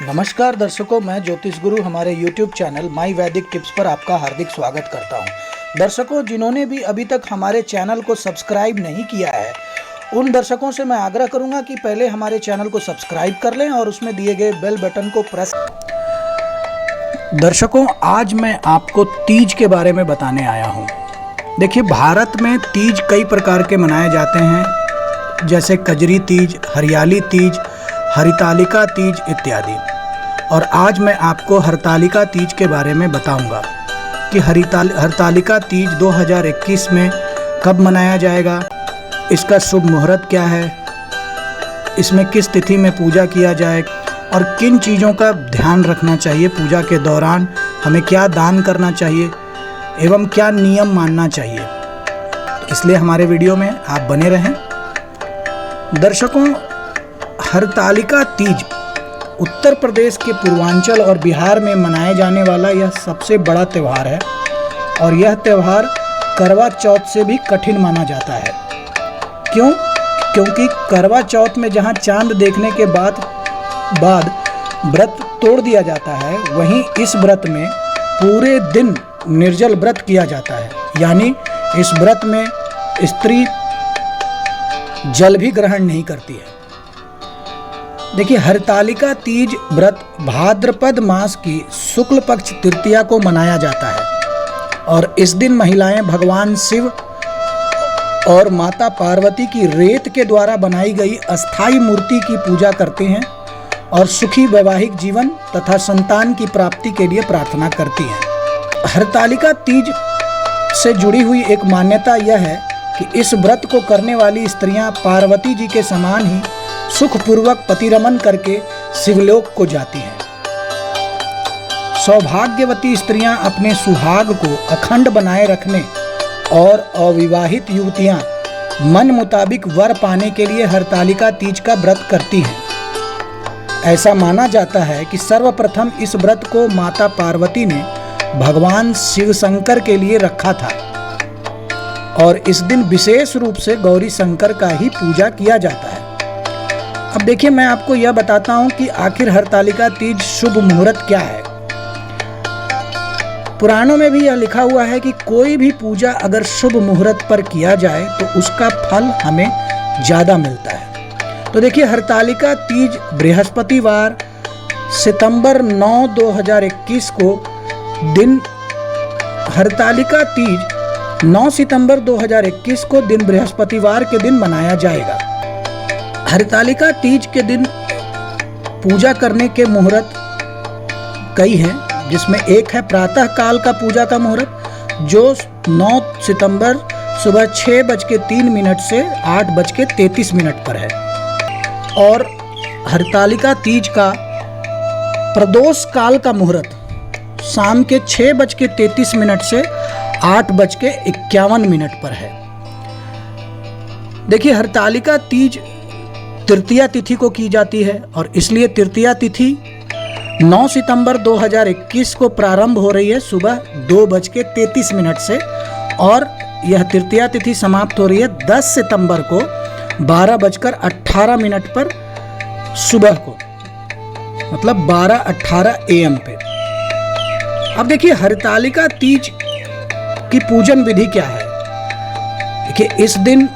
नमस्कार दर्शकों, मैं ज्योतिष गुरु हमारे YouTube चैनल माई वैदिक टिप्स पर आपका हार्दिक स्वागत करता हूं। दर्शकों, जिन्होंने भी अभी तक हमारे चैनल को सब्सक्राइब नहीं किया है, उन दर्शकों से मैं आग्रह करूंगा कि पहले हमारे चैनल को सब्सक्राइब कर लें और उसमें दिए गए बेल बटन को प्रेस। दर्शकों, आज मैं आपको तीज के बारे में बताने आया हूँ। देखिए, भारत में तीज कई प्रकार के मनाए जाते हैं, जैसे कजरी तीज, हरियाली तीज, हरितालिका तीज इत्यादि। और आज मैं आपको हरतालिका तीज के बारे में बताऊंगा कि हरतालिका तीज 2021 में कब मनाया जाएगा, इसका शुभ मुहूर्त क्या है, इसमें किस तिथि में पूजा किया जाए और किन चीज़ों का ध्यान रखना चाहिए, पूजा के दौरान हमें क्या दान करना चाहिए एवं क्या नियम मानना चाहिए। इसलिए हमारे वीडियो में आप बने रहें। दर्शकों, हरतालिका तीज उत्तर प्रदेश के पूर्वांचल और बिहार में मनाए जाने वाला यह सबसे बड़ा त्यौहार है और यह त्यौहार करवा चौथ से भी कठिन माना जाता है। क्यों? क्योंकि करवा चौथ में जहां चांद देखने के बाद व्रत तोड़ दिया जाता है, वहीं इस व्रत में पूरे दिन निर्जल व्रत किया जाता है। यानी इस व्रत में स्त्री जल भी ग्रहण नहीं करती है। देखिए, हरतालिका तीज व्रत भाद्रपद मास की शुक्ल पक्ष तृतीया को मनाया जाता है और इस दिन महिलाएं भगवान शिव और माता पार्वती की रेत के द्वारा बनाई गई अस्थाई मूर्ति की पूजा करते हैं और सुखी वैवाहिक जीवन तथा संतान की प्राप्ति के लिए प्रार्थना करती हैं। हरतालिका तीज से जुड़ी हुई एक मान्यता यह है कि इस व्रत को करने वाली स्त्रियां पार्वती जी के समान ही सुखपूर्वक पतिरमन करके शिवलोक को जाती हैं। सौभाग्यवती स्त्रियां अपने सुहाग को अखंड बनाए रखने और अविवाहित युवतियां मन मुताबिक वर पाने के लिए हरतालिका तीज का व्रत करती हैं। ऐसा माना जाता है कि सर्वप्रथम इस व्रत को माता पार्वती ने भगवान शिव शंकर के लिए रखा था और इस दिन विशेष रूप से गौरी शंकर का ही पूजा किया जाता है। अब देखिए, मैं आपको यह बताता हूं कि आखिर हरतालिका तीज शुभ मुहूर्त क्या है। पुराणों में भी यह लिखा हुआ है कि कोई भी पूजा अगर शुभ मुहूर्त पर किया जाए तो उसका फल हमें ज्यादा मिलता है। तो देखिए, हरतालिका तीज बृहस्पतिवार सितंबर 9, 2021 को दिन हरतालिका तीज 9 सितंबर 2021 को दिन बृहस्पतिवार के दिन मनाया जाएगा। हरतालिका तीज के दिन पूजा करने के मुहूर्त कई हैं, जिसमें एक है प्रातः काल का पूजा का मुहूर्त, जो 9 सितंबर सुबह 6:03 से 8:33 पर है। और हरतालिका तीज का प्रदोष काल का मुहूर्त शाम के 6:33 से 8:51 पर है। देखिए, हरतालिका तीज तृतीया तिथि को की जाती है और इसलिए तृतीया तिथि 9 सितंबर 2021 को प्रारंभ हो रही है सुबह 2:33 से और यह तृतीया तिथि समाप्त हो रही है 10 सितंबर को 12:18 पर सुबह को, मतलब 12:18 AM पे। अब देखिए, हरतालिका तीज की पूजन विधि क्या है। देखिए, इस दिन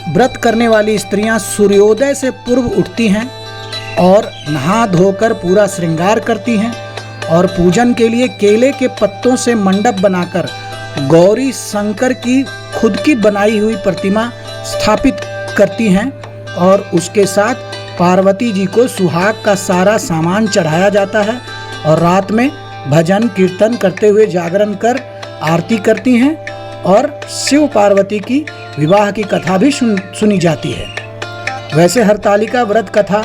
व्रत करने वाली स्त्रियां सूर्योदय से पूर्व उठती हैं और नहा धोकर पूरा श्रृंगार करती हैं और पूजन के लिए केले के पत्तों से मंडप बनाकर गौरी शंकर की खुद की बनाई हुई प्रतिमा स्थापित करती हैं और उसके साथ पार्वती जी को सुहाग का सारा सामान चढ़ाया जाता है और रात में भजन कीर्तन करते हुए जागरण कर आरती करती हैं और शिव पार्वती की विवाह की कथा भी सुनी जाती है। वैसे हरतालिका व्रत कथा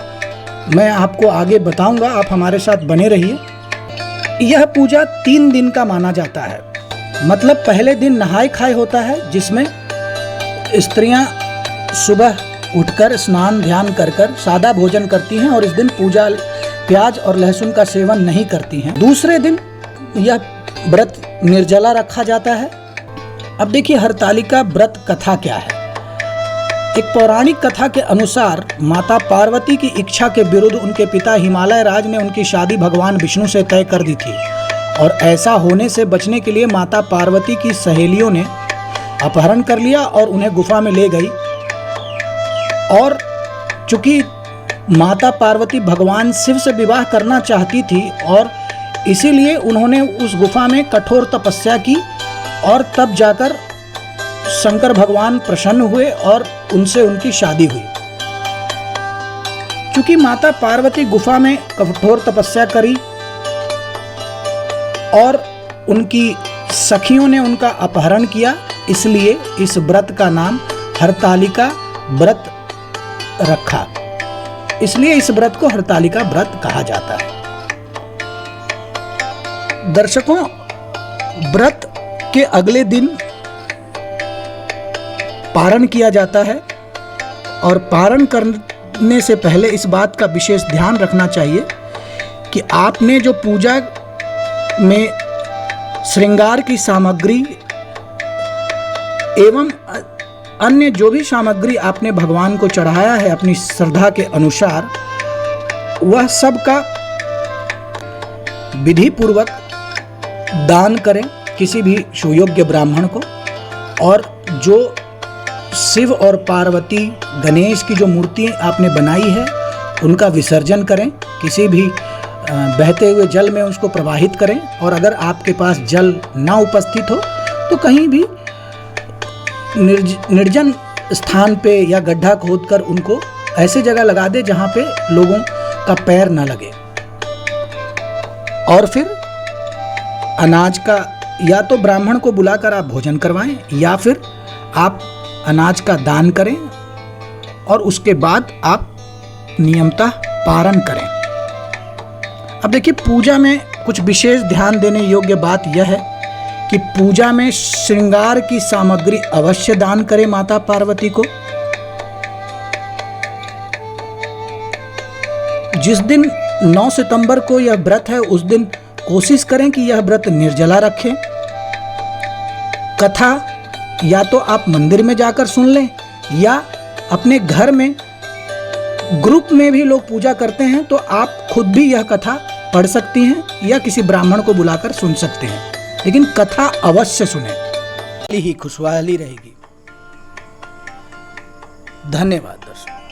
मैं आपको आगे बताऊंगा, आप हमारे साथ बने रहिए। यह पूजा 3 दिन का माना जाता है। मतलब पहले दिन नहाय खाए होता है, जिसमें स्त्रियां सुबह उठकर स्नान ध्यान कर सादा भोजन करती हैं और इस दिन पूजा प्याज और लहसुन का सेवन नहीं करती हैं। दूसरे दिन यह व्रत निर्जला रखा जाता है। अब देखिए, हरतालिका व्रत कथा क्या है। एक पौराणिक कथा के अनुसार माता पार्वती की इच्छा के विरुद्ध उनके पिता हिमालय राज ने उनकी शादी भगवान विष्णु से तय कर दी थी और ऐसा होने से बचने के लिए माता पार्वती की सहेलियों ने अपहरण कर लिया और उन्हें गुफा में ले गई। और चूंकि माता पार्वती भगवान शिव से विवाह करना चाहती थी और इसीलिए उन्होंने उस गुफा में कठोर तपस्या की और तब जाकर शंकर भगवान प्रसन्न हुए और उनसे उनकी शादी हुई। चूंकि माता पार्वती गुफा में कठोर तपस्या करी और उनकी सखियों ने उनका अपहरण किया, इसलिए इस व्रत का नाम हरतालिका व्रत रखा। इसलिए इस व्रत को हरतालिका व्रत कहा जाता है। दर्शकों, व्रत के अगले दिन पारण किया जाता है और पारण करने से पहले इस बात का विशेष ध्यान रखना चाहिए कि आपने जो पूजा में श्रृंगार की सामग्री एवं अन्य जो भी सामग्री आपने भगवान को चढ़ाया है अपनी श्रद्धा के अनुसार, वह सब का विधि पूर्वक दान करें किसी भी सुयोग्य ब्राह्मण को। और जो शिव और पार्वती गणेश की जो मूर्ति आपने बनाई है उनका विसर्जन करें, किसी भी बहते हुए जल में उसको प्रवाहित करें। और अगर आपके पास जल ना उपस्थित हो तो कहीं भी निर्जन स्थान पे या गड्ढा खोदकर उनको ऐसे जगह लगा दे जहां पे लोगों का पैर न लगे। और फिर अनाज का या तो ब्राह्मण को बुलाकर आप भोजन करवाएं या फिर आप अनाज का दान करें और उसके बाद आप नियमतः पारण करें। अब देखिए, पूजा में कुछ विशेष ध्यान देने योग्य बात यह है कि पूजा में श्रृंगार की सामग्री अवश्य दान करें माता पार्वती को। जिस दिन 9 सितंबर को यह व्रत है उस दिन कोशिश करें कि यह व्रत निर्जला रखें। कथा या तो आप मंदिर में जाकर सुन लें या अपने घर में ग्रुप में भी लोग पूजा करते हैं तो आप खुद भी यह कथा पढ़ सकती हैं या किसी ब्राह्मण को बुलाकर सुन सकते हैं, लेकिन कथा अवश्य सुने, ही खुशहाली रहेगी। धन्यवाद दर्शकों।